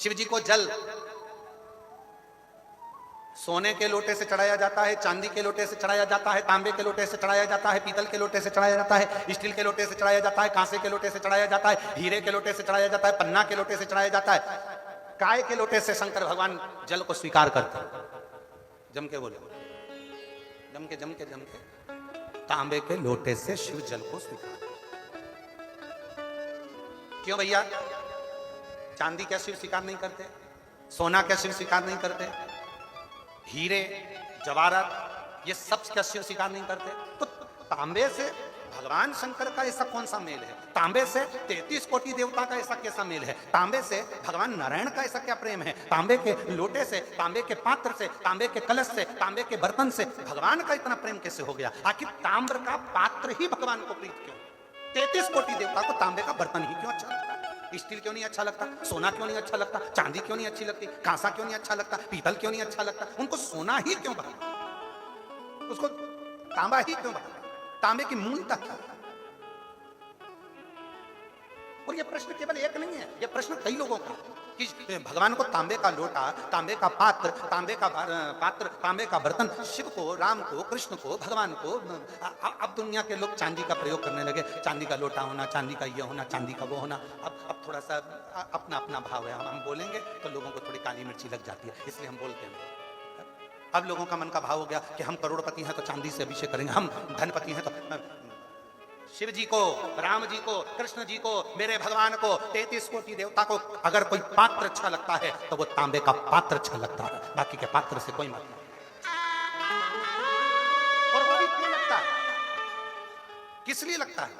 शिव जी को जल सोने के लोटे से चढ़ाया जाता है, चांदी के लोटे से चढ़ाया जाता है, तांबे के लोटे से चढ़ाया जाता है, पीतल के लोटे से चढ़ाया जाता है, स्टील के लोटे से चढ़ाया जाता है, कांसे के लोटे से चढ़ाया जाता है, हीरे के लोटे से चढ़ाया जाता है, पन्ना के लोटे से चढ़ाया जाता है। काय के लोटे से शंकर भगवान जल को स्वीकार करते हैं? जम के बोले, जम के तांबे के लोटे से शिव जल को स्वीकार। क्यों भैया? चांदी क्या शिव स्वीकार नहीं करते? सोना क्या शिव स्वीकार नहीं करते? हीरे जवाहरात ये सब क्या शिव स्वीकार नहीं करते? तो तांबे से भगवान शंकर का ऐसा कौन सा मेल है? तांबे से 33 कोटि देवता का ऐसा कैसा मेल है? तांबे से भगवान नारायण का ऐसा क्या प्रेम है? तांबे के लोटे से, तांबे के पात्र से, तांबे के कलश से, तांबे के बर्तन से भगवान का इतना प्रेम कैसे हो गया? आखिर ताम्र का पात्र ही भगवान को प्रीत क्यों? 33 कोटि देवता को तांबे का बर्तन ही क्यों अच्छा लगता? स्टील क्यों नहीं अच्छा लगता? सोना क्यों नहीं अच्छा लगता? चांदी क्यों नहीं अच्छी लगती? कांसा क्यों नहीं अच्छा लगता? पीतल क्यों नहीं अच्छा लगता? उनको सोना ही क्यों भाता? उसको तांबा ही क्यों भाता? तांबे की मूलता क्या? और ये प्रश्न केवल एक नहीं है, ये प्रश्न कई लोगों का कि भगवान को तांबे का लोटा, तांबे का पात्र, तांबे का बर्तन, शिव को, राम को, कृष्ण को, भगवान को। अब दुनिया के लोग चांदी का प्रयोग करने लगे, चांदी का लोटा होना, चांदी का ये होना, चांदी का वो होना। अब थोड़ा सा अपना अपना भाव है, हम बोलेंगे तो लोगों को थोड़ी काली मिर्ची लग जाती है, इसलिए हम बोलते हैं। अब लोगों का मन का भाव हो गया कि हम करोड़पति हैं तो चांदी से अभिषेक करेंगे, हम धनपति हैं तो शिव जी को, राम जी को, कृष्ण जी को, मेरे भगवान को, 33 कोटि देवता को अगर कोई पात्र अच्छा लगता है तो वो तांबे का पात्र अच्छा लगता है, बाकी के पात्र से कोई मतलब नहीं। और वो भी क्यों लगता है? किस लिए लगता है?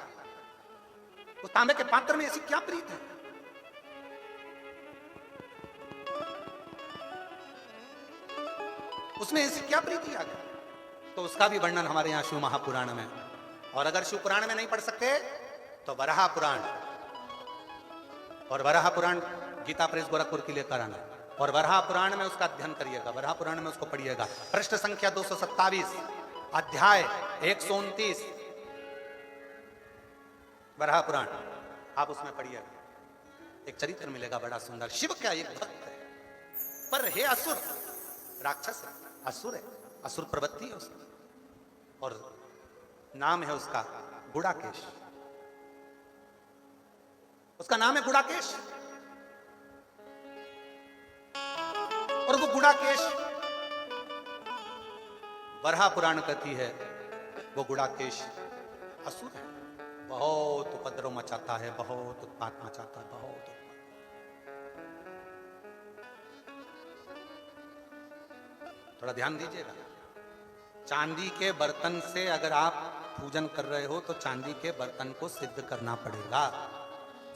उस तांबे के पात्र में ऐसी क्या प्रीत है? उसमें ऐसी क्या प्रीति आ गई? तो उसका भी वर्णन हमारे यहां शिव महापुराण में। और अगर शिव पुराण में नहीं पढ़ सकते तो वराह पुराण, और वराह पुराण गीता प्रेस गोरखपुर के लिए कराना, और वराह पुराण में उसका अध्ययन करिएगा, वराह पुराण में उसको पढ़िएगा। पृष्ठ संख्या 227, अध्याय 129, वराह पुराण आप उसमें पढ़िएगा। एक चरित्र मिलेगा बड़ा सुंदर। शिव क्या एक भक्त है, पर है असुर, राक्षस है, असुर है, असुर प्रवृत्ति है उसकी, और नाम है उसका गुड़ाकेश। उसका नाम है गुड़ाकेश। और वो गुड़ाकेश वराह पुराण कहती है वो गुड़ाकेश असुर है, बहुत उपद्रव मचाता है, बहुत उत्पात मचाता है, बहुत उत्पात। थोड़ा ध्यान दीजिएगा। चांदी के बर्तन से अगर आप पूजन कर रहे हो तो चांदी के बर्तन को सिद्ध करना पड़ेगा।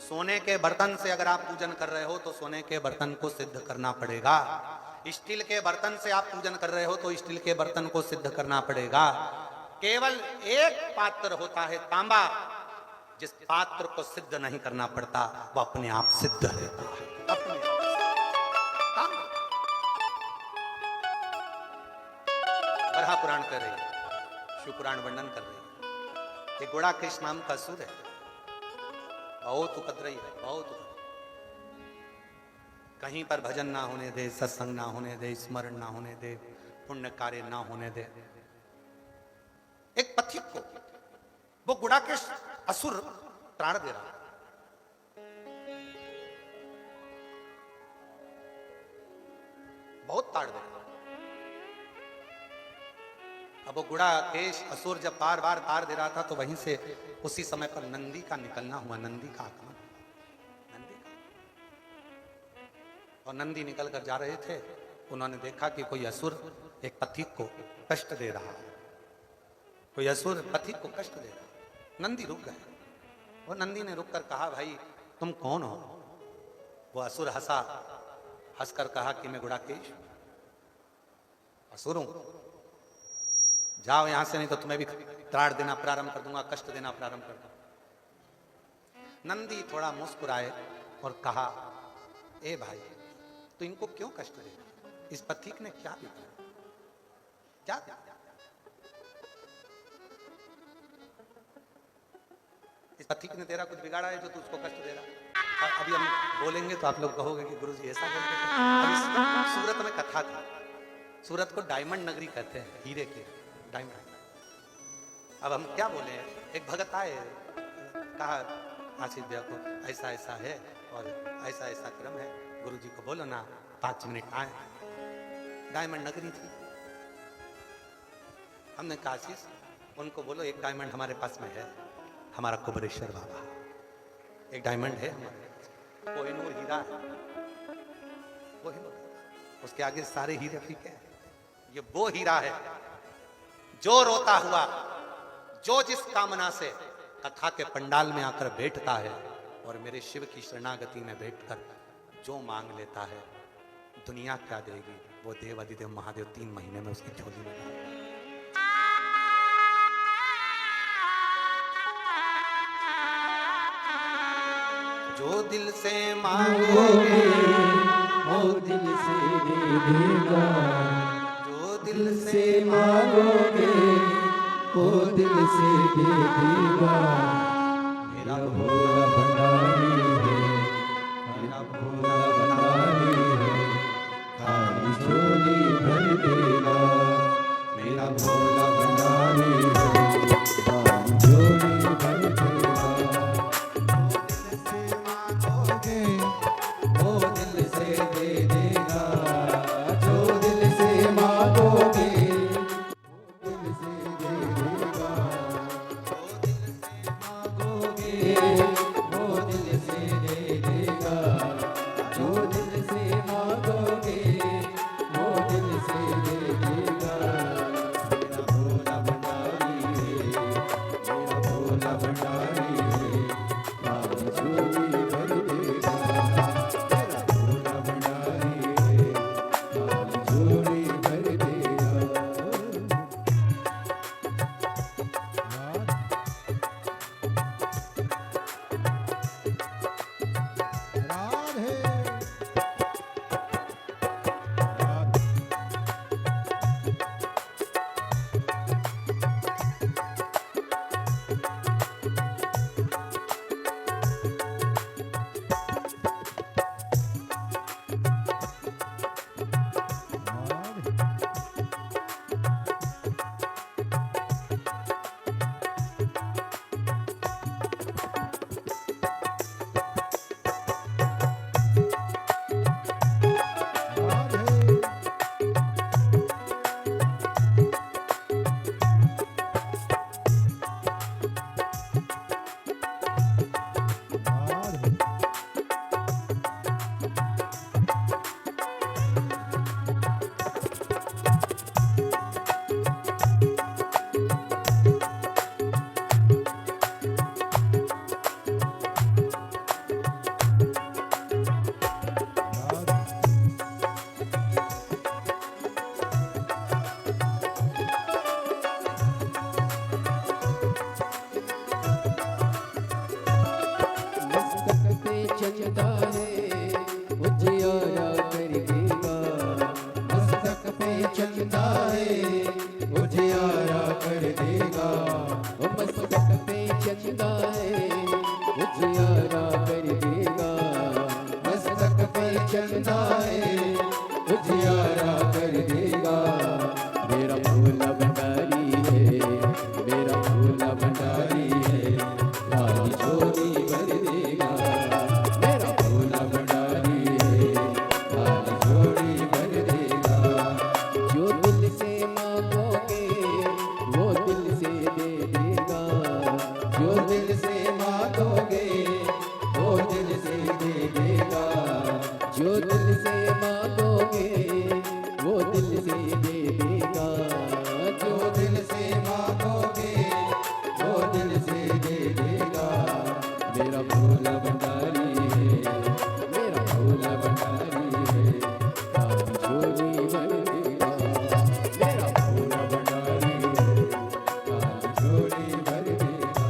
सोने के बर्तन से अगर आप पूजन कर रहे हो तो सोने के बर्तन को सिद्ध करना पड़ेगा। स्टील के बर्तन से आप पूजन कर रहे हो तो स्टील के बर्तन को सिद्ध करना पड़ेगा। केवल एक पात्र होता है तांबा, जिस पात्र को सिद्ध नहीं करना पड़ता वो अपने आप सिद्ध रहता है, अपने आप। वराह पुराण कर रही है, शिव पुराण वर्णन कर रही है। ये गुड़ाकेश नाम का असुर है, बहुत उपद्रवी है, बहुत उपद्रवी। कहीं पर भजन ना होने दे, सत्संग ना होने दे, स्मरण ना होने दे, पुण्य कार्य ना होने दे। एक पथिक को वो गुड़ाकेश असुर प्राण दे रहा है। बहुत ताड़ दे रहा है। अब वो गुड़ाकेश असुर जब बार बार तार दे रहा था तो वहीं से उसी समय पर नंदी का निकलना हुआ, नंदी का आगमन, नंदी का। और नंदी निकल कर जा रहे थे, उन्होंने देखा कि कोई असुर एक पथिक को कष्ट दे रहा है, कोई असुर पथिक को कष्ट दे रहा है। नंदी रुक गए। वो नंदी ने रुक कर कहा, भाई तुम कौन हो? वो असुर हंसा, हंसकर कहा कि मैं गुड़ाकेश असुर हूं, जाओ यहां से, नहीं तो तुम्हें भी त्राण देना प्रारंभ कर दूंगा, कष्ट देना प्रारंभ कर दूंगा। नंदी थोड़ा मुस्कुराए और कहा, ए भाई तो इनको क्यों कष्ट दे? इस पथिक ने क्या बिगाड़ा? क्या? इस पथिक ने तेरा कुछ बिगाड़ा है जो तू उसको कष्ट दे रहा? अभी हम बोलेंगे तो आप लोग कहोगे कि गुरुजी ऐसा बोलते थे। अभी सूरत में कथा थी, सूरत को डायमंड नगरी कहते हैं, हीरे के डायमंड। अब हम क्या बोले, एक भगत आए, कहा आशीष भैया को ऐसा ऐसा है और ऐसा ऐसा क्रम है, गुरुजी को बोलो ना 5 मिनट आए। डायमंड नगरी थी। हमने कहा आशीष उनको बोलो एक डायमंड हमारे पास में है, हमारा कुबरेश्वर बाबा एक डायमंड है हमारे, कोहिनूर हीरा है, कोहिनूर, उसके आगे सारे हीरे फीके हैं। ये वो हीरा है जो रोता हुआ, जो जिस कामना से कथा के पंडाल में आकर बैठता है और मेरे शिव की शरणागति में बैठकर जो मांग लेता है, दुनिया क्या देगी, वो देव अधिदेव महादेव 3 महीने में उसकी झोली में डाल। जो दिल से मांगोगे वो दिल से दे देगा, जो दिल से मांगोगे वो दिल से दे देगा। मेरा भोला भंडारी है, मेरा भोला भंडारी है, खाली झोली भर देगा। मेरा भोला भंडारी है, खाली झोली भर देगा। वो दिल से दे देगा, जो दिल से मांगोगे वो दिल से दे देगा। वो दिल से दे देगा, जो दिल से मांगोगे वो दिल से दे देगा। मेरा भोला भंडारी है, मेरा भोला भंडारी है, खाली झोली भर देगा। मेरा भोला भंडारी है, खाली झोली भर देगा।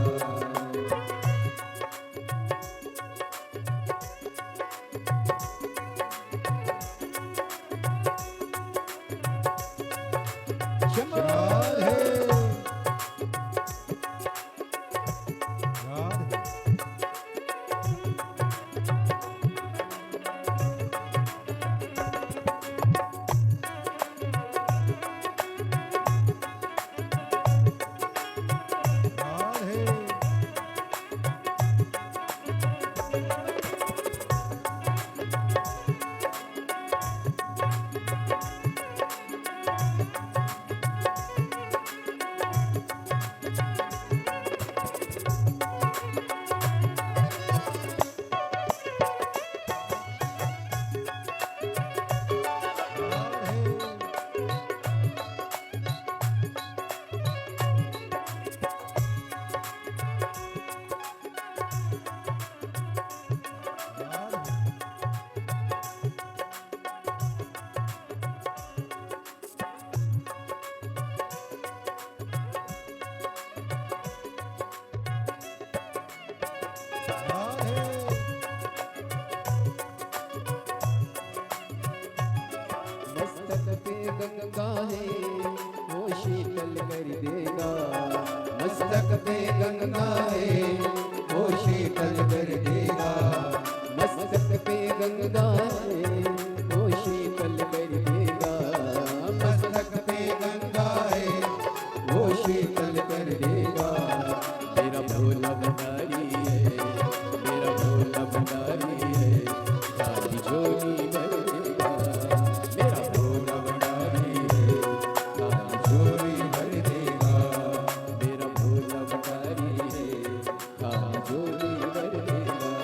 मस्तक पे गंगा है वो शीतल कर देगा, मस्तक पे गंगा है वो शीतल कर देगा, मस्तक पे गंगा है वो शीतल कर देगा, मस्तक पे गंगा है वो शीतल कर देगा। मेरा भोला भंडारी है, मेरा भोला भंडारी है, खाली झोली भर देगा। मेरा भोला भंडारी है, खाली झोली भर देगा। मेरा भोला भंडारी है, खाली झोली भर देगा।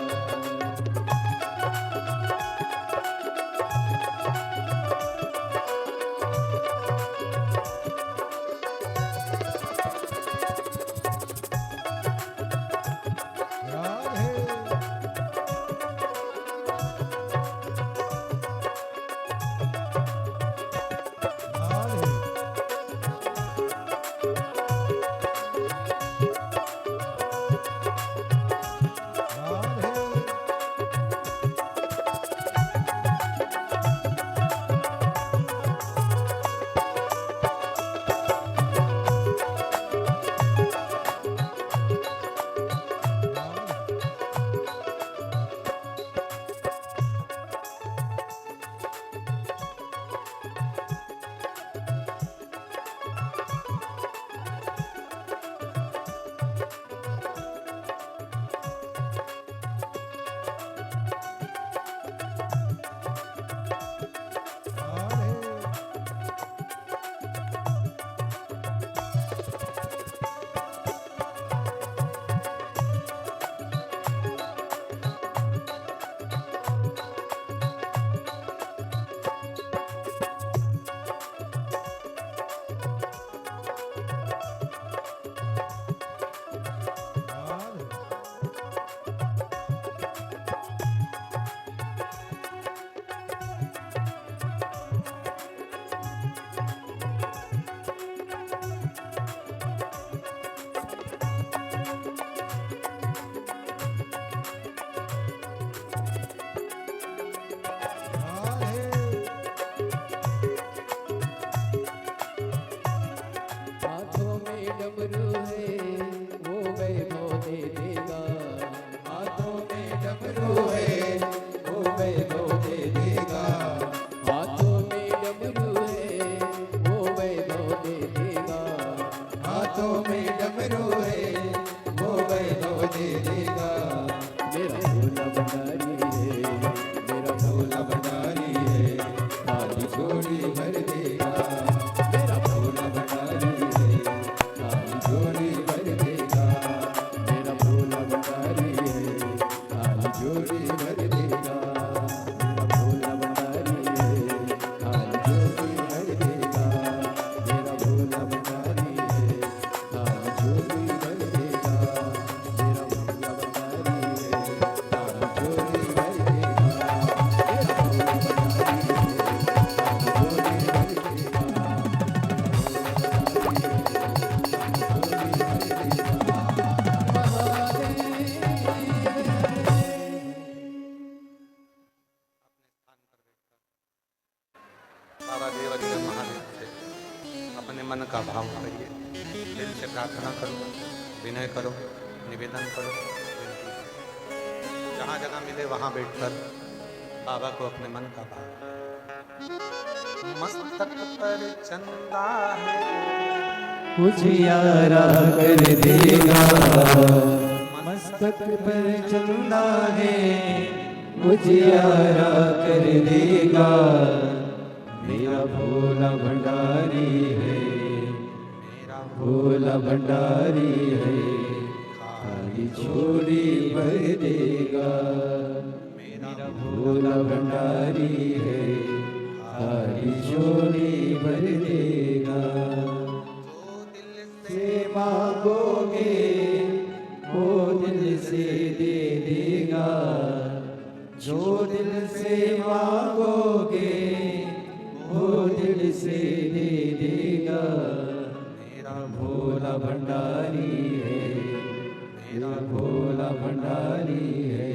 हाथों में डमरू है वो वैभव दे देगा, हाथों में डमरू है वो वैभव दे देगा, हाथों में डमरू है वो वैभव दे देगा, हाथों में डमरू है वो वैभव दे देगा। मेरा भोला भंडारी है, मेरा भोला भंडारी है, खाली झोली भर देगा। मेरा भोला भंडारी है, खाली झोली भर देगा। मेरा भोला भंडारी है, खाली झोली भर देगा। मेरा भोला भंडारी है, खाली झोली भर देगा। मेरा भोला भंडारी है, खाली झोली भर देगा। मेरा भोला भंडारी है, खाली झोली भर देगा। मेरा भोला भंडारी है, खाली झोली भर देगा। बाबा देवाधिदेव महादेव से अपने मन का भाव करिए, दिल से प्रार्थना करो, विनय करो, निवेदन करो, विनती करो। जहाँ जगह मिले वहाँ बैठकर बाबा को अपने मन का भाव। मस्तक पर चंदा है उजियारा कर देगा, मस्तक पर चंदा है उजियारा कर देगा। मेरा भोला भंडारी है, मेरा भोला भंडारी है, खाली झोली भर देगा। मेरा भोला भंडारी है, खाली झोली भर देगा। से मांगोगे वो दिल से दे देगा, जो दिल से मांगोगे वो दिल से दे देगा। मेरा भोला भंडारी है, मेरा भोला भंडारी है,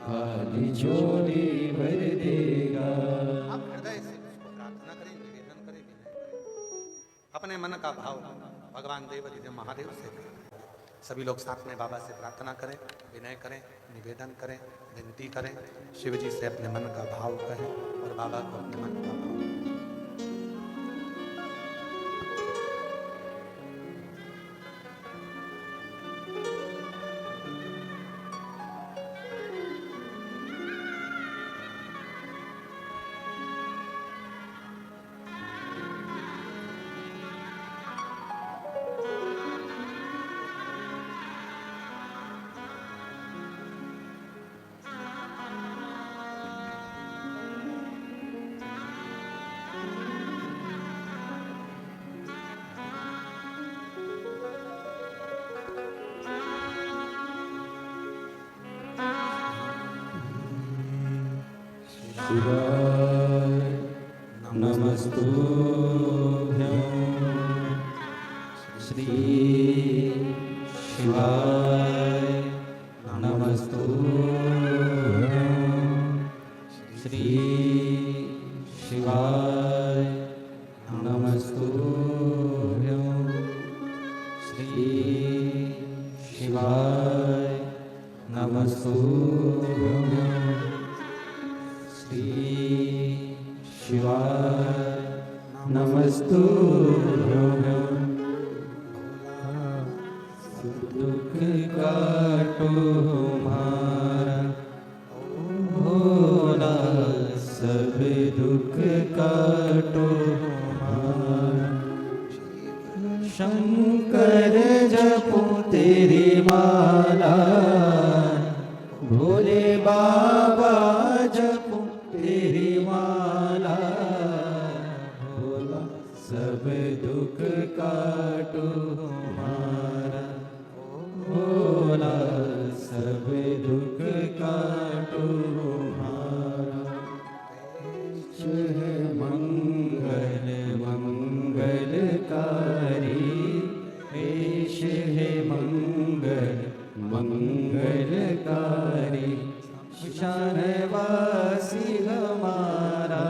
खाली झोली भर देगा। आप हृदय से उसको प्रार्थना करें। मन का भाव भगवान देवाधिदेव महादेव से करें। सभी लोग साथ में बाबा से प्रार्थना करें, विनय करें, निवेदन करें, विनती करें, शिव जी से अपने मन का भाव कहें और बाबा को अपने मन का भाव। शिवाय नमस्तुभ्यं श्री शिवाय नमस्तुभ्यं श्री शिवाय नमस्तुभ्यं श्री शिवाय नमस्तुभ्यं श्री शिवाय नमस्तुभ्यं दुख काटो हमारा भोला, सब दुख काटो हमारा। शंकर जपो तेरी माला, भोले बाबा जपो तेरी माला, भोला सब दुख काटो हमारा, भोला सब दुख काटो हमारा। है मंगल मंगलकारी, पेश है मंगल मंगलकारी, शानवासी हमारा,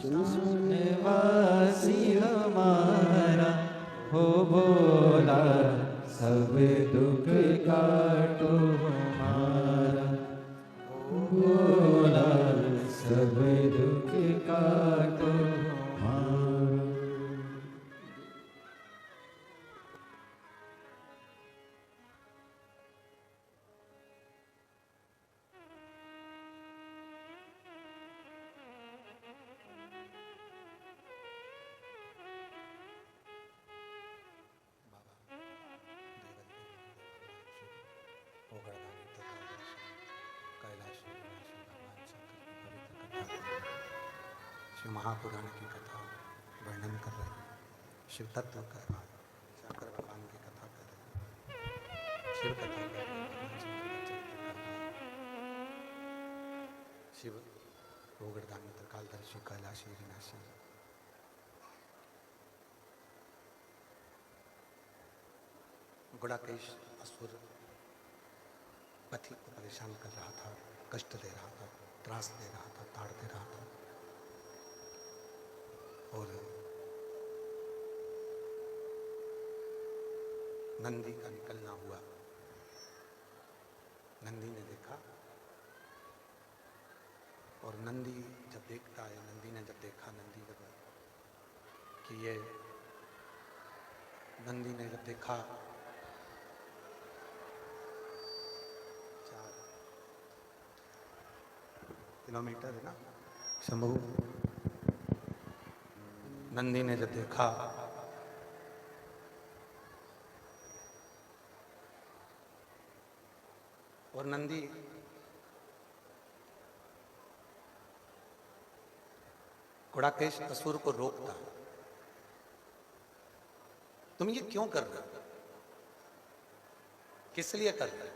शानवासी हमारा, हो भोला सब दुख काटो हमारा, भोला सब दुख काटो हमारा। शिव महापुराण की कथा वर्णन कर रहे हैं, शिव तत्व का शंकर भगवान की कथा कर रहे हैं, शिव कथा कर रहे हैं, शिव भोगदानी त्रिकालदर्शी कैलाशी विनाशी। गुड़ाकेश असुर पति को परेशान कर रहा था, कष्ट दे रहा था, त्रास दे रहा था, ताड़ दे रहा था। और नंदी का निकलना हुआ। नंदी ने देखा, और नंदी जब देखता है, नंदी ने जब देखा, नंदी जब कि ये नंदी ने जब देखा 4 किलोमीटर है ना शंभू, नंदी ने जब देखा और नंदी गुड़ाकेश असुर को रोकता, तुम ये क्यों कर रहे हो, किस लिए कर रहे हो,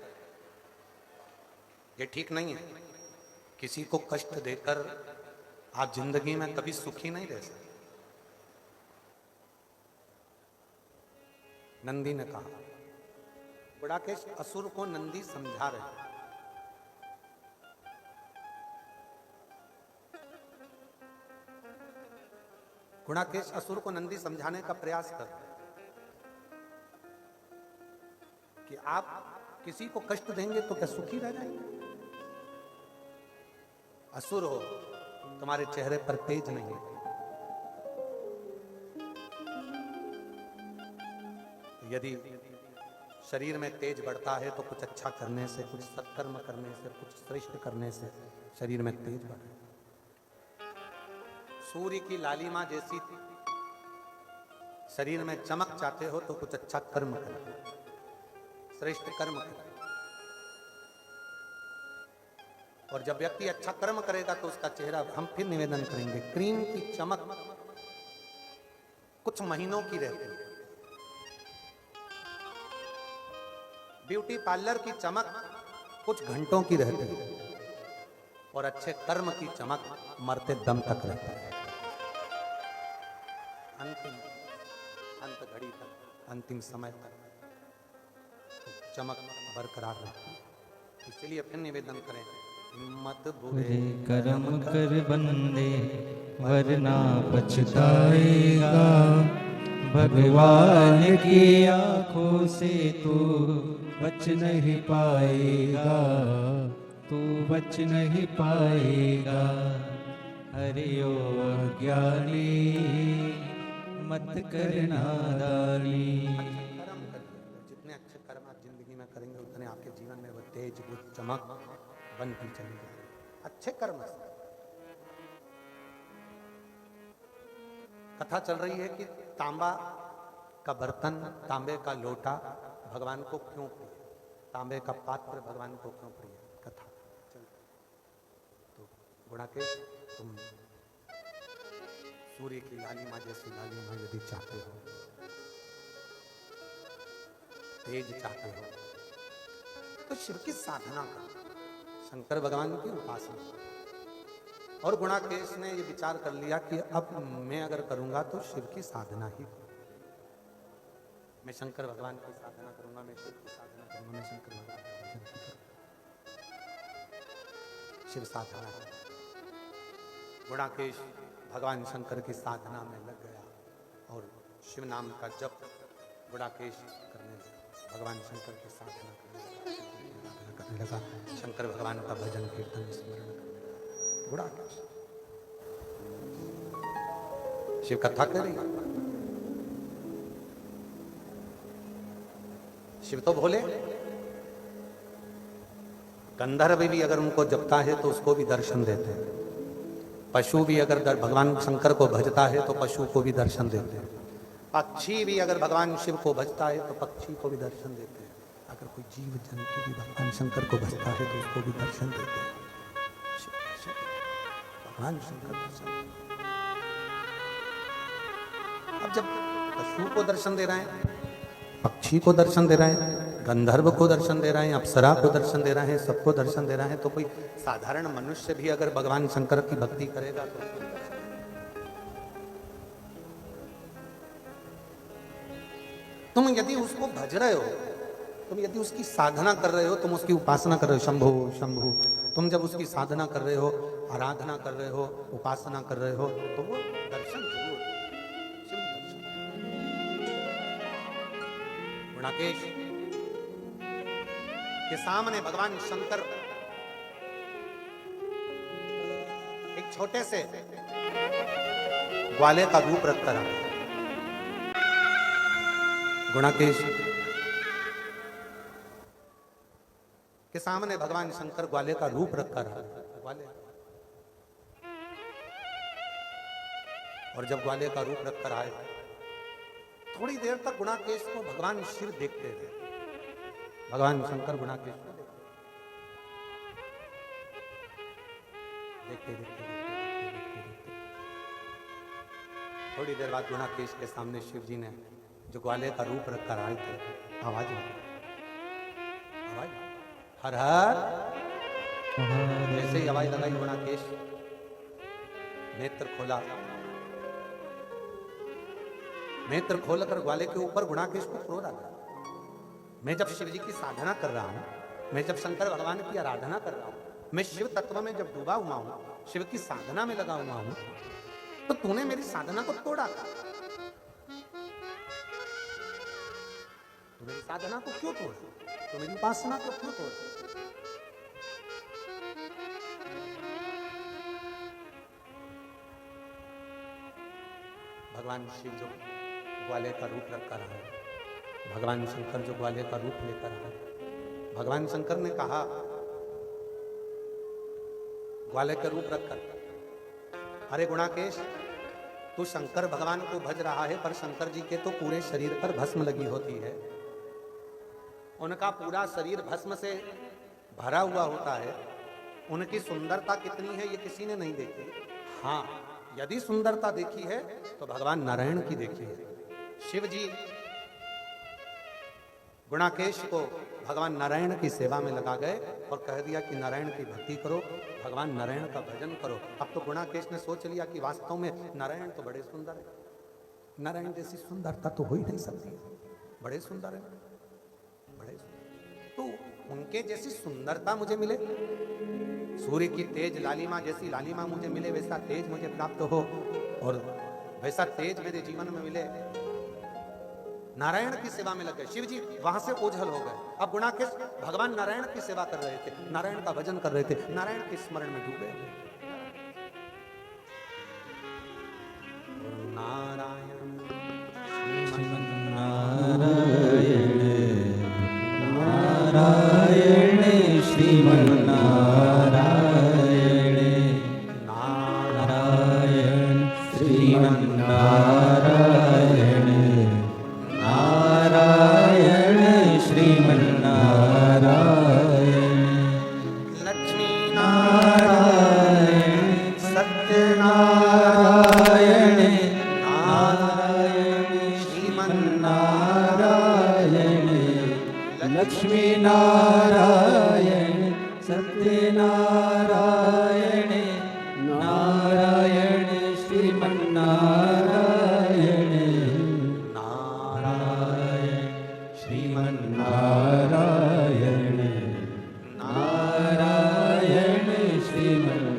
ये ठीक नहीं है। किसी को कष्ट देकर आप जिंदगी में कभी सुखी नहीं रह सकते। नंदी ने कहा, गुड़ाकेश असुर को नंदी समझा रहे, गुणाकेश असुर को नंदी समझाने का प्रयास करते कि आप किसी को कष्ट देंगे तो क्या सुखी रह जाएंगे? असुर हो, तुम्हारे चेहरे पर तेज नहीं है। यदि शरीर में तेज बढ़ता है तो कुछ अच्छा करने से, कुछ सत्कर्म करने से, कुछ श्रेष्ठ करने से शरीर में तेज बढ़े। सूर्य की लालिमा जैसी शरीर में चमक चाहते हो तो कुछ अच्छा कर्म करो, श्रेष्ठ कर्म करो। और जब व्यक्ति अच्छा कर्म करेगा तो उसका चेहरा, हम फिर निवेदन करेंगे, क्रीम की चमक कुछ महीनों की रहती है, ब्यूटी पार्लर की चमक कुछ घंटों की रहती है, और अच्छे कर्म की चमक मरते दम तक रहती है। अंत घड़ी तक, अंतिम समय तक चमक बरकरार रहती है। इसलिए फिर निवेदन करें, मत बुरे कर्म कर बंदे वरना पछताएगा, भगवान की आंखों से तू बच नहीं पाएगा, तू बच नहीं पाएगा। हरि ओ अज्ञानी मत करना दानी। कर्म करिए, जितने अच्छे कर्म आप जिंदगी में करेंगे उतने आपके जीवन में वो तेज, वो चमक बनती चली जाएगी अच्छे कर्म से। कथा चल रही है कि तांबा का बर्तन, तांबे का लोटा भगवान को क्यों प्रिय, तांबे का पात्र भगवान को क्यों प्रिय, कथा चल। तो गुणाकेश, तुम सूर्य की लालिमा जैसी लालिमा यदि चाहते हो, तेज चाहते हो, तो शिव की साधना करो, शंकर भगवान की उपासना। और गुणाकेश ने ये विचार कर लिया कि अब मैं अगर करूंगा तो शिव की साधना ही, मैं शंकर भगवान की साधना करूंगा, मैं शिव की साधना करूंगा, मैं शंकर भगवान की भजन करूंगा। शिव साधना। गुणाकेश भगवान शंकर की साधना में लग गया और शिव नाम का जप गुणाकेश करने लगा, भगवान शंकर की साधना करने लगा, शंकर भगवान का भजन कीर्तन स्मरण करने लगा। गुणाकेश शिव कथा करें, शिव तो भोले, गंधर्व भी अगर उनको जपता है तो उसको भी दर्शन देते हैं, पशु भी अगर भगवान शंकर को भजता है तो पशु को भी दर्शन देते हैं, पक्षी भी अगर भगवान शिव को भजता है तो पक्षी को भी दर्शन देते हैं, अगर कोई जीव जंतु भी भगवान शंकर को भजता है तो उसको भी दर्शन देते हैं। भगवान शंकर दर्शन। अब जब पशु को दर्शन दे रहे हैं, पक्षी को दर्शन दे रहे हैं, गंधर्व को दर्शन दे रहे हैं, अप्सरा को दर्शन दे रहे हैं, सबको दर्शन दे रहे हैं, तो कोई साधारण मनुष्य भी अगर भगवान शंकर की भक्ति करेगा तो तुम यदि उसको भज रहे हो, तुम यदि उसकी साधना कर रहे हो, तुम उसकी उपासना कर रहे हो, शंभु शंभु, तुम जब उसकी साधना कर रहे हो, आराधना कर रहे हो, उपासना कर रहे हो, तो वो दर्शन जरूर शिव दर्शन। गुणाकेश के सामने भगवान शंकर एक छोटे से ग्वाले का रूप रखकर आए। गुणाकेश के सामने भगवान शंकर ग्वाले का रूप रखकर आए, ग्वाले। और जब ग्वाले का रूप रखकर आए, थोड़ी देर तक गुणाकेश को भगवान शिव देखते रहे, भगवान शंकर गुणाकेश को देखते देखते। थोड़ी देर बाद गुणाकेश के सामने शिव जी ने जो ग्वाले का रूप रखकर आए थे, आवाज हर हर जैसे ही आवाज लगाई, गुणाकेश नेत्र खोला, नेत्र खोलकर ग्वाले के ऊपर गुणाकेश को क्रोध आ गया। मैं जब शिव जी की साधना कर रहा हूं, मैं जब शंकर भगवान की आराधना कर रहा हूं, मैं शिव तत्व में जब डूबा हुआ हूं, शिव की साधना में लगा हुआ हूं, तो तूने मेरी साधना को तोड़ा था। तू मेरी साधना को क्यों तोड़ा? तो मेरी उपासना को क्यों तोड़ा? भगवान शिव जो ग्वाले का रूप रखकर आए, भगवान शंकर जो ग्वाले का रूप लेकर आए, भगवान शंकर ने कहा ग्वाले का रूप रखकर, अरे गुणाकेश, तू शंकर भगवान को भज रहा है, पर शंकर जी के तो पूरे शरीर पर भस्म लगी होती है, उनका पूरा शरीर भस्म से भरा हुआ होता है, उनकी सुंदरता कितनी है ये किसी ने नहीं देखी। हाँ, यदि सुंदरता देखी है तो भगवान नारायण की देखी है। शिव जी गुणाकेश को भगवान नारायण की सेवा में लगा गए और कह दिया कि नारायण की भक्ति करो, भगवान नारायण का भजन करो। अब तो गुणाकेश ने सोच लिया कि वास्तव में नारायण तो बड़े सुंदर है, नारायण जैसी सुंदरता तो हो ही नहीं सकती, बड़े सुंदर है, बड़े सुंदर। तो उनके जैसी सुंदरता मुझे मिले, सूर्य की तेज लालिमा जैसी लालिमा मुझे मिले, वैसा तेज मुझे प्राप्त हो और वैसा तेज मेरे जीवन में मिले। नारायण की सेवा में लग गए शिव जी, वहां से ओझल हो गए। अब गुणाकेश भगवान नारायण की सेवा कर रहे थे, नारायण का भजन कर रहे थे, नारायण के स्मरण में डूबे। नारायण नारायण श्रीमन्नारायण, नारायण श्रीमन्नारायण, नारायण श्रीमन्नारायण, लक्ष्मी नारायण सत्यनारायण, नारायण श्रीमन्नारायण, लक्ष्मी नारायण सत्यनारायण, नारायण श्रीमन्नारायण, नारायण श्रीमन्नारायण, नारायण श्रीमन्नारायण,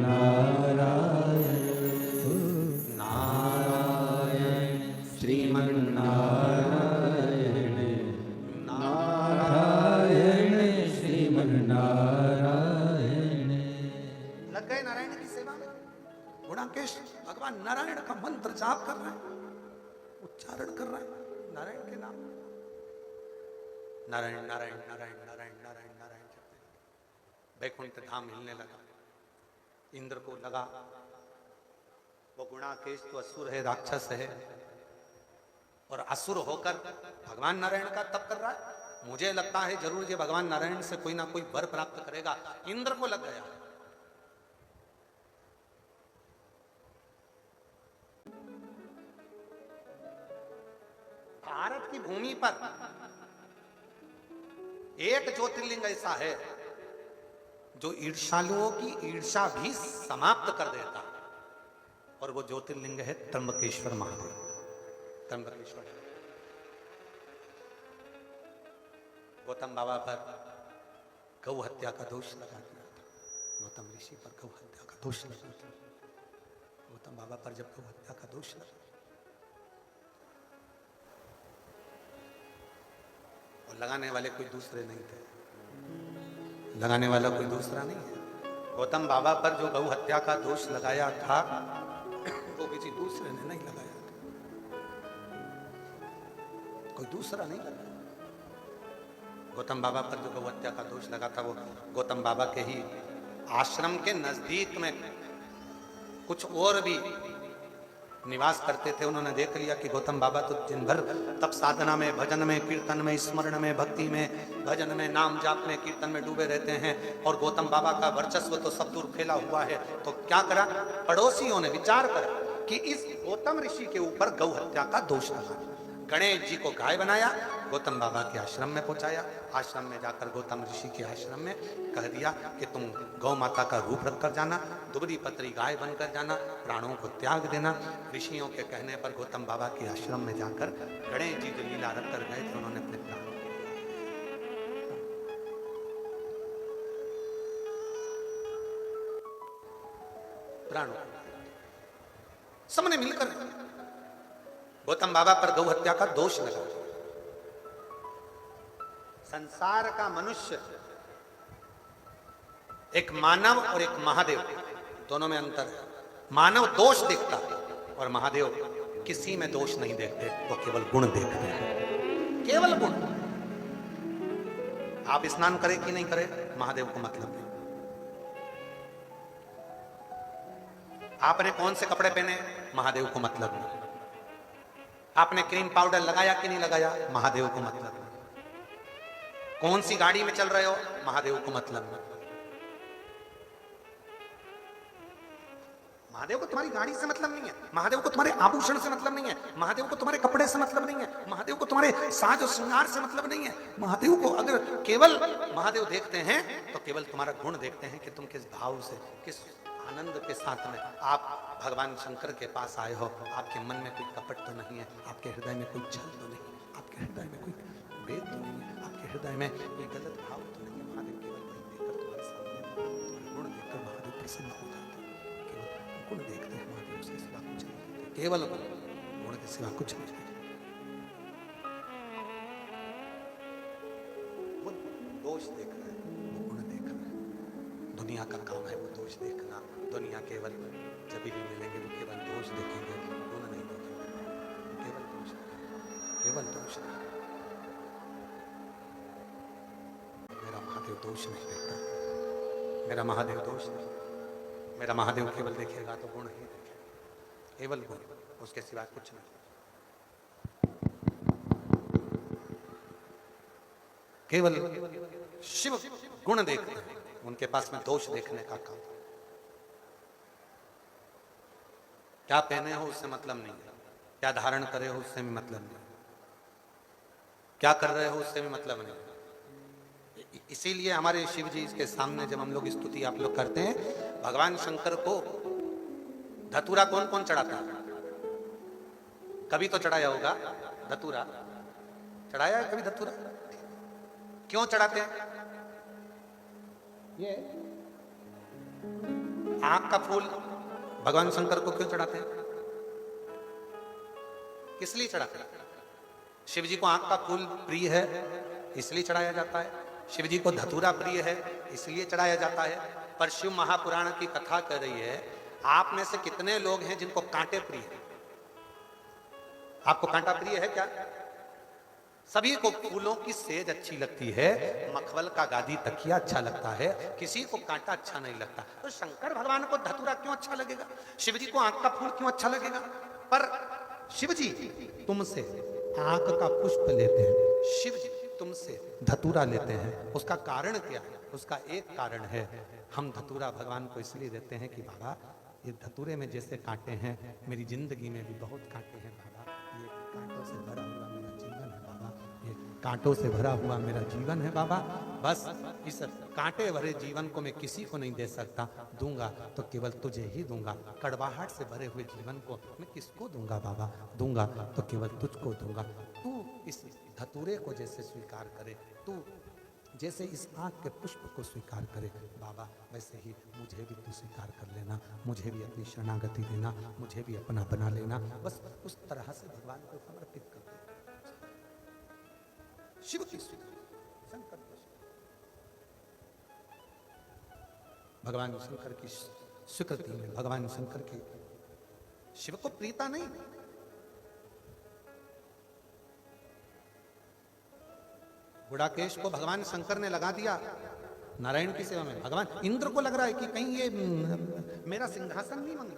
नारायण श्रीमन्नारायण, नारायण श्रीमन्नारायण। लग गए नारायण की सेवा में। गुणाकेश भगवान नारायण का मंत्र जाप कर रहे हैं, उच्चारण कर रहे हैं नारायण के नाम, नारायण नारायण नारायण नारायण नारायण नारायण जपते हैं। वैकुंठ धाम हिलने लगा, इंद्र को लगा वो गुणाकेश तो असुर है, राक्षस है, और असुर होकर भगवान नारायण का तप कर रहा है, मुझे लगता है जरूर ये भगवान नारायण से कोई ना कोई वर प्राप्त करेगा। इंद्र को लग गया। भारत की भूमि पर एक ज्योतिर्लिंग ऐसा है जो ईर्ष्यालुओं की ईर्ष्या भी समाप्त कर देता, और वो ज्योतिर्लिंग है त्र्यंबकेश्वर महादेव। त्र्यंबकेश्वर गौतम बाबा पर गौ हत्या का दोष लगा दिया था, गौतम ऋषि पर गौ हत्या का दोष लगा था। गौतम बाबा पर जब गौ हत्या का दोष लगा, और लगाने वाले कोई दूसरे नहीं थे, लगाने वाला कोई दूसरा नहीं है। गौतम बाबा पर जो गौ हत्या का दोष लगाया था वो किसी दूसरे ने नहीं लगाया था, कोई दूसरा नहीं लगाया। गौतम बाबा पर जो गौ हत्या का दोष लगा था वो गौतम बाबा के ही आश्रम के नजदीक में कुछ और भी निवास करते थे। उन्होंने देख लिया कि गौतम बाबा तो दिन भर तप साधना में, भजन में, कीर्तन में, स्मरण में, भक्ति में, भजन में, नाम जाप में, कीर्तन में डूबे रहते हैं, और गौतम बाबा का वर्चस्व तो सब दूर फैला हुआ है। तो क्या करा, पड़ोसियों ने विचार करा कि इस गौतम ऋषि के ऊपर गौ हत्या का दोष लगा। गणेश जी को गाय बनाया, गौतम बाबा के आश्रम में पहुंचाया। आश्रम में जाकर गौतम ऋषि के आश्रम में कह दिया कि तुम गौ माता का रूप रख कर जाना, दुबली पतरी गाय बनकर जाना, प्राणों को त्याग देना। ऋषियों के कहने पर गौतम बाबा के आश्रम में जाकर गणेश जी जो लीला रख कर गए थे, उन्होंने अपने प्राणों सबने मिलकर गौतम बाबा पर गौ हत्या का दोष लगा। संसार का मनुष्य, एक मानव और एक महादेव, दोनों में अंतर है। मानव दोष देखता और महादेव किसी में दोष नहीं देखते, वो केवल गुण देखते हैं, केवल गुण। आप स्नान करें कि नहीं करें, महादेव को मतलब नहीं। आपने कौन से कपड़े पहने, महादेव को मतलब नहीं। आपने क्रीम पाउडर लगाया कि नहीं लगाया, महादेव को मतलब नहीं। कौन सी गाड़ी में चल रहे हो, महादेव को मतलब नहीं। महादेव को तुम्हारी गाड़ी से मतलब नहीं है, महादेव को तुम्हारे आभूषण से मतलब नहीं है, महादेव को तुम्हारे कपड़े से मतलब नहीं है, महादेव को तुम्हारे साज और श्रृंगार से मतलब नहीं है। महादेव को अगर केवल महादेव देखते हैं तो केवल तुम्हारा गुण देखते हैं कि तुम किस भाव से, किस आनंद के साथ में आप भगवान शंकर के पास आए हो। आपके मन में कोई कपट तो नहीं है, आपके हृदय में कोई छल तो नहीं, आपके हृदय में कोई भेद तो नहीं है, आपके हृदय में कोई गलत भाव तो नहीं है। महादेव केवल वही देखकर तुम्हारे सामने, तुम्हारे गुण देखकर महादेव प्रसन्न हो जाते हैं। केवल गुण देखते हैं, महादेव से सिवा कुछ नहीं देखते, केवल गुण के सिवा कुछ नहीं देखते। वो दोष देख रहे हैं, वो गुण देख रहे हैं। दुनिया का काम है वो दोष देखना। दुनिया केवल जब भी मिलेंगे वो केवल दोष देखेंगे, गुण नहीं देखेंगे, केवल दोष देखेंगे, केवल दोष देखेंगे। मेरा महादेव दोष नहीं देखता, मेरा महादेव दोष नहीं, मेरा महादेव केवल देखेगा तो गुण ही देखेगा, केवल गुण, उसके सिवा कुछ नहीं। केवल शिव गुण देखते हैं, उनके पास में दोष देखने का काम। क्या पहने हो उससे मतलब नहीं है, क्या धारण करे हो उससे भी मतलब नहीं, क्या कर रहे हो उससे भी मतलब नहीं। इसीलिए हमारे शिव जी के सामने जब हम लोग स्तुति आप लोग करते हैं, भगवान शंकर को धतूरा कौन कौन चढ़ाता है? कभी तो चढ़ाया होगा धतूरा, चढ़ाया है कभी धतूरा? क्यों चढ़ाते हैं? ये आंख का फूल भगवान शंकर को क्यों चढ़ाते हैं? किस लिए चढ़ाते हैं? शिव जी को आंख का फूल प्रिय है इसलिए चढ़ाया जाता है, शिव जी को धतूरा प्रिय है इसलिए चढ़ाया जाता है। पर शिव महापुराण की कथा कर रही है, आप में से कितने लोग हैं जिनको कांटे प्रिय है? आपको कांटा प्रिय है क्या? सभी को फूलों की सेज अच्छी लगती है, मखमल का गादी तकिया अच्छा लगता है, किसी को कांटा अच्छा नहीं लगता। तो शंकर भगवान को धतूरा क्यों अच्छा लगेगा? शिव जी को आंख का फूल क्यों अच्छा लगेगा? पर शिव जी तुमसे आंख का पुष्प लेते हैं, शिव जी तुमसे धतूरा लेते हैं। उसका कारण क्या है? उसका एक कारण है, हम धतूरा भगवान को इसलिए देते हैं कि बाबा ये धतूरे में जैसे कांटे हैं, मेरी जिंदगी में भी बहुत कांटे हैं बाबा, ये कांटों से भरा हुआ मेरा जीवन है बाबा, ये कांटों से भरा हुआ मेरा जीवन है बाबा। बस इस कांटे भरे जीवन को मैं किसी को नहीं दे सकता, दूंगा तो केवल तुझे ही दूंगा। कड़वाहट से भरे हुए जीवन को मैं किसको दूंगा बाबा? दूंगा तो केवल तुझको दूंगा। तू इस धतूरे को जैसे स्वीकार करे, तू जैसे इस आँख के पुष्प को स्वीकार करे बाबा, वैसे ही मुझे भी तू स्वीकार कर लेना, मुझे भी अपनी शरणागति देना, मुझे भी अपना बना लेना। बस उस तरह से भगवान को समर्पित कर दे। शिव की शंकर की भगवान शंकर की स्वीकृति में, भगवान शंकर की शिव को प्रीता नहीं। गुड़ाकेश को भगवान शंकर ने लगा दिया नारायण की सेवा में। भगवान इंद्र को लग रहा है कि कहीं ये मेरा सिंहासन नहीं मांग ले।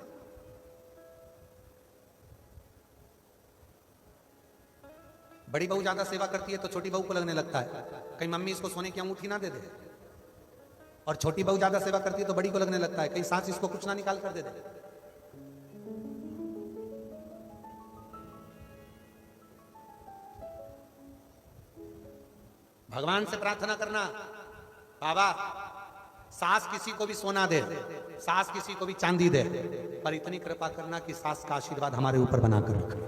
बड़ी बहू ज्यादा सेवा करती है तो छोटी बहू को लगने लगता है कहीं मम्मी इसको सोने की अंगूठी ना दे दे, और छोटी बहू ज्यादा सेवा करती है तो बड़ी को लगने लगता है कहीं सास इसको कुछ ना निकाल कर दे दे। भगवान से प्रार्थना करना, बाबा सास किसी को भी सोना दे, सास किसी को भी चांदी दे, पर इतनी कृपा करना कि सास का आशीर्वाद हमारे ऊपर बनाकर रखना।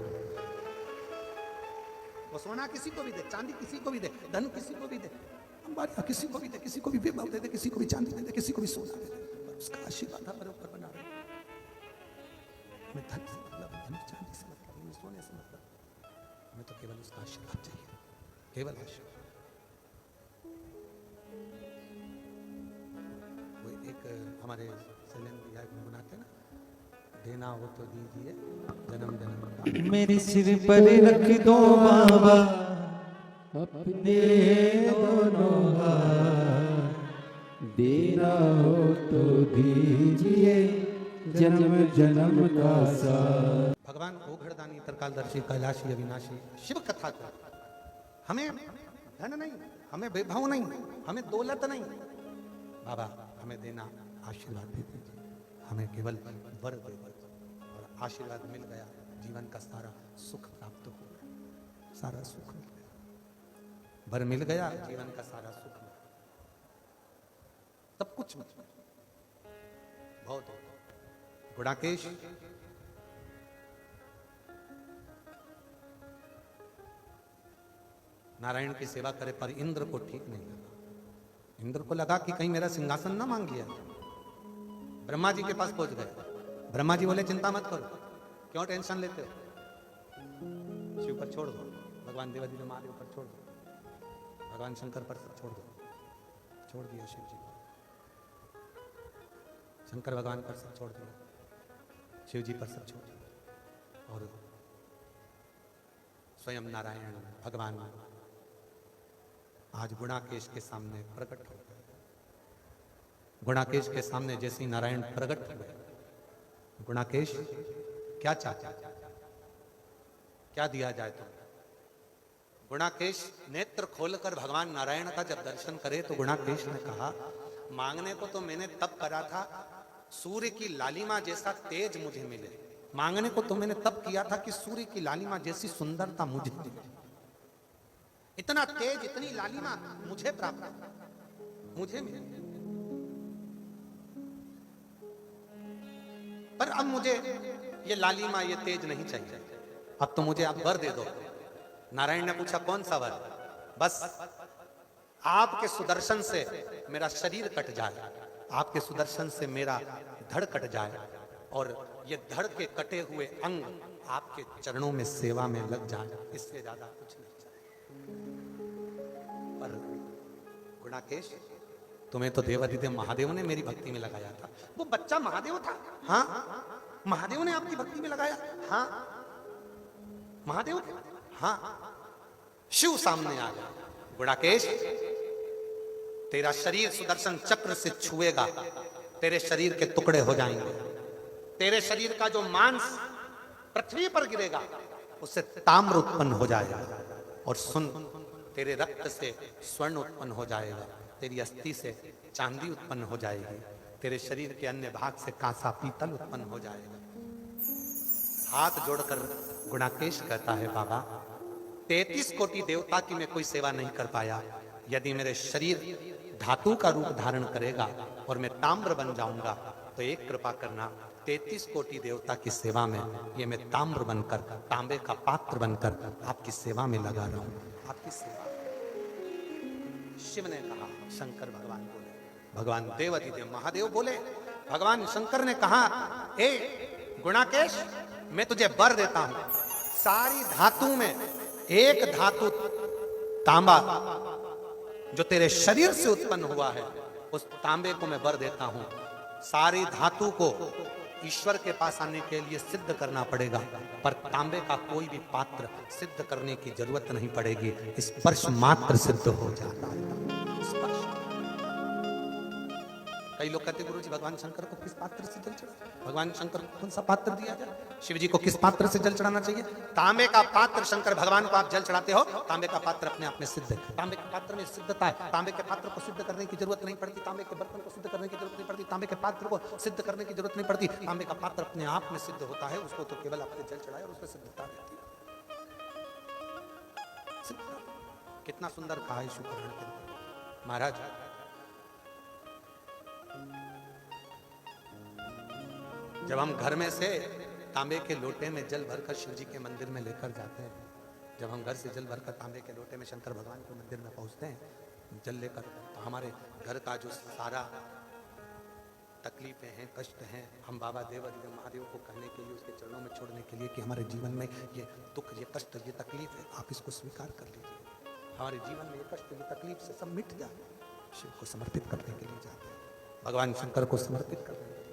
वो सोना किसी को भी दे, चांदी किसी को भी दे, धन किसी को भी दे, अंबारिया किसी को भी दे, किसी को भी वैभव दे दे, किसी को भी चांदी दे दे, किसी को भी सोना दे दे, पर उसका आशीर्वाद हमारे ऊपर बना रहे। हमें धन से मतलब, हमें चांदी से मतलब, हमें सोने से मतलब, हमें तो केवल उसका आशीर्वाद चाहिए, केवल आशीर्वाद। वो एक हमारे शैलेंद्र भैया गुनगुनाते हैं ना, देना हो तो दीजिए जन्म जन्म का। मेरे सिर पर रख दो बाबा अपने दोनों हाथ, देना हो तो दीजिए जन्म जन्म का साथ। भगवान ओघड़दानी तरकालदर्शी कैलाशी अविनाशी शिव कथा को, हमें धन नहीं, हमें वैभव नहीं, हमें दौलत नहीं, बाबा हमें देना आशीर्वाद दे दीजिए, हमें केवल वर दे दीजिए। और आशीर्वाद मिल गया, जीवन का सारा सुख प्राप्त हो गया, सारा सुख मिल गया, वर मिल गया, जीवन का सारा सुख मिल गया, सब कुछ मिल गया, बहुत हो। गुणाकेश नारायण की सेवा करे पर इंद्र को ठीक नहीं लगा। इंद्र को लगा कि कहीं मेरा सिंहासन ना मांग लिया। ब्रह्मा जी के पास पहुंच गए। ब्रह्मा जी बोले चिंता मत करो, क्यों टेंशन लेते हो, शिव पर छोड़ दो, भगवान देवादिदेव महादेव पर छोड़ दो, भगवान शंकर पर सब छोड़ दो। छोड़ दिया शिव जी को, शंकर भगवान पर सब छोड़ दिया, शिव जी पर सब छोड़ दिया, और स्वयं नारायण भगवान आज गुणाकेश के सामने प्रकट हो गए। गुणाकेश के सामने जैसे ही नारायण प्रकट हुए, गुणाकेश क्या चाहता, क्या दिया जाए तुम? गुणाकेश नेत्र खोलकर भगवान नारायण का जब दर्शन करे तो गुणाकेश ने कहा, मांगने को तो मैंने तब करा था सूर्य की लालिमा जैसा तेज मुझे मिले, मांगने को तो मैंने तब किया था कि सूर्य की लालिमा जैसी सुंदरता मुझे मिले, इतना तेज इतनी लालिमा मुझे प्राप्त, मुझे मिले, पर अब मुझे ये लालिमा ये तेज नहीं चाहिए, अब तो मुझे आप वर दे दो। नारायण ने पूछा कौन सा वर? बस आपके सुदर्शन से मेरा शरीर कट जाए, आपके सुदर्शन से मेरा धड़ कट जाए, और ये धड़ के कटे हुए अंग आपके चरणों में सेवा में लग जाए, इससे ज्यादा कुछ नहीं चाहिए। पर गुणाकेश, तुम्हें तो देवादिदेव महादेव ने मेरी भक्ति में लगाया था। वो बच्चा महादेव था, हाँ महादेव ने आपकी भक्ति में लगाया, हाँ महादेव, हाँ। शिव सामने आ गया, गुणाकेश तेरा शरीर सुदर्शन चक्र से छुएगा, तेरे शरीर के टुकड़े हो जाएंगे, तेरे शरीर का जो मांस पृथ्वी पर गिरेगा उससे ताम्र उत्पन्न हो जाएगा, और सुन तेरे रक्त से स्वर्ण उत्पन्न हो जाएगा, तेरी अस्थि से चांदी उत्पन्न हो जाएगी, तेरे शरीर के अन्य भाग से कांसा पीतल उत्पन्न हो जाएगा। हाथ जोड़कर गुणाकेश कहता है, बाबा 33 कोटि देवता की मैं कोई सेवा नहीं कर पाया, यदि मेरे शरीर धातु का रूप धारण करेगा और मैं ताम्र बन जाऊंगा तो एक कृपा करना, 33 कोटि देवता की सेवा में ये मैं ताम्र बनकर, तांबे का पात्र बनकर आपकी सेवा में लगा रहा हूं, आपकी सेवा। शिव ने कहा, शंकर भगवान बोले, भगवान देवादिदेव महादेव बोले, भगवान शंकर ने कहा, ए गुणाकेश मैं तुझे वर देता हूं, सारी धातु में एक धातु तांबा जो तेरे शरीर से उत्पन्न हुआ है, उस तांबे को मैं वर देता हूं। सारी धातु को ईश्वर के पास आने के लिए सिद्ध करना पड़ेगा, पर तांबे का कोई भी पात्र सिद्ध करने की जरूरत नहीं पड़ेगी, स्पर्श मात्र सिद्ध हो जाता है। स्पर्श। कई लोग कहते गुरु जी भगवान शंकर को किस पात्र से जल चढ़ा, भगवान शंकर को कौन सा पात्र दिया जाए, शिव जी को किस पात्र से जल चढ़ाना चाहिए? तांबे का पात्र शंकर भगवान को आप जल चढ़ाते हो, तांबे का पात्र अपने आप में सिद्ध है, तांबे के पात्र में सिद्धता है, तांबे के पात्र को सिद्ध करने की जरूरत नहीं पड़ती, तांबे के बर्तन को सिद्ध करने की जरूरत नहीं पड़ती, तांबे के पात्र को सिद्ध करने की जरूरत नहीं पड़ती, तांबे का पात्र अपने आप में सिद्ध होता है, उसको तो केवल आपने जल चढ़ाए और उसमें सिद्धता रहती है। कितना सुंदर कहा है शुक्रान के महाराज। जब हम घर में से तांबे के लोटे में जल भरकर शिव जी के मंदिर में लेकर जाते हैं, जब हम घर से जल भरकर तांबे के लोटे में शंकर भगवान के मंदिर में पहुंचते हैं जल लेकर, तो हमारे घर का जो सारा तकलीफें हैं, कष्ट हैं, हम बाबा देवाधिदेव महादेव को कहने के लिए, उसके चरणों में छोड़ने के लिए कि हमारे जीवन में ये दुख, ये कष्ट, ये तकलीफ है, आप इसको स्वीकार कर लीजिए। हमारे जीवन में ये कष्ट, ये तकलीफ से सब मिट जाए। शिव को समर्पित करने के लिए जाते हैं, भगवान शंकर को समर्पित करने के लिए।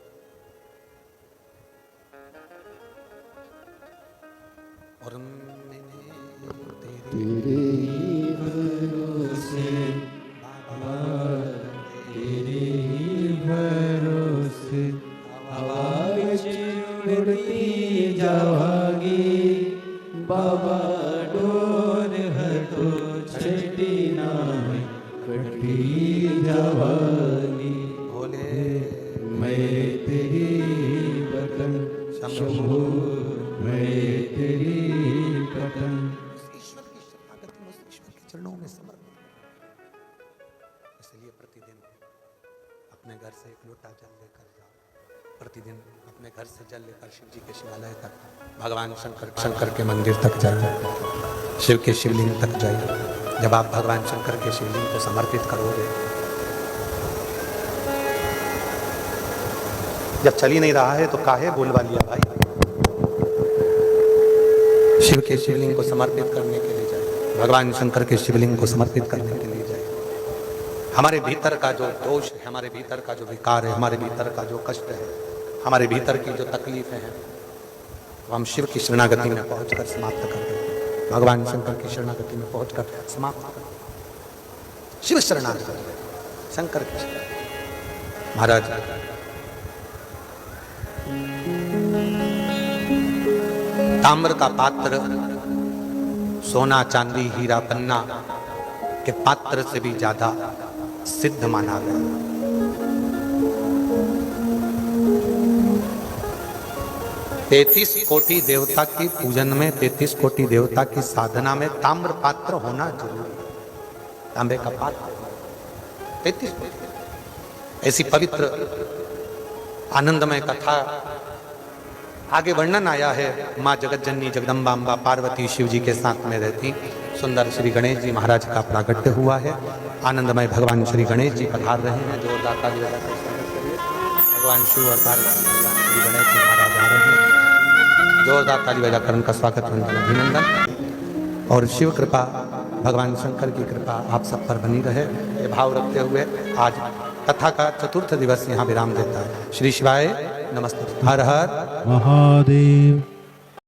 और मैंने तेरे भरोसे बाबा, तेरे भरोसे आवाज उड़ती जावागी बाबा, डोर हटो छठी नाम कटी जावागी। भोले मैं तेरी बटन शंभू, मैं तेरी बटन। ईश्वर की शरणागति में, ईश्वर के चरणों में समर्पित। इसलिए प्रतिदिन अपने घर से एक लोटा जल लेकर जाओ, प्रतिदिन अपने घर से जल लेकर शिव जी के शिवालय तक, भगवान शंकर के मंदिर तक जाइए, शिव के शिवलिंग तक जाइए। जब आप भगवान शंकर के शिवलिंग को समर्पित करोगे, जब चल ही नहीं रहा है तो काहे बोलवा लिया भाई। शिव के शिवलिंग को समर्पित करने के लिए जाइए, भगवान शंकर के शिवलिंग को समर्पित करने के लिए जाइए। हमारे भीतर का जो दोष है, हमारे भीतर का जो विकार है, हमारे भीतर का जो कष्ट है, हमारे भीतर की जो तकलीफें हैं, वो हम शिव की शरणागति में पहुंचकर समाप्त कर देते हैं। भगवान शंकर की शरणागति में पहुंचकर समाप्त कर देते हैं। शिव शरणागति, शंकर की शरणागति। महाराज ताम्र का पात्र सोना चांदी हीरा पन्ना के पात्र से भी ज्यादा सिद्ध माना गया। 33 कोटि देवता की पूजन में, 33 कोटि देवता की साधना में ताम्र पात्र होना जरूरी है। तांबे का पात्र 33 कोटि। ऐसी पवित्र आनंदमय कथा आगे वर्णन आया है। माँ जगतजननी जगदम्बा अम्बा पार्वती शिव जी के साथ में रहती। सुंदर श्री गणेश जी महाराज का प्रागट्य हुआ है। आनंदमय भगवान श्री गणेश जी पधार रहे हैं। जोरदार ताली बजाकर स्वागत करिए। भगवान शिव और पार्वती भगवान श्री गणेश जी महाराज आ रहे हैं। जोरदार ताली बजाकर उनका स्वागत, अभिनंदन। और शिव कृपा, भगवान शंकर की कृपा आप सब पर बनी रहे, ये भाव रखते हुए आज कथा का चतुर्थ दिवस यहाँ विराम देता है। श्री शिवाय नमस्ते। हर हर महादेव।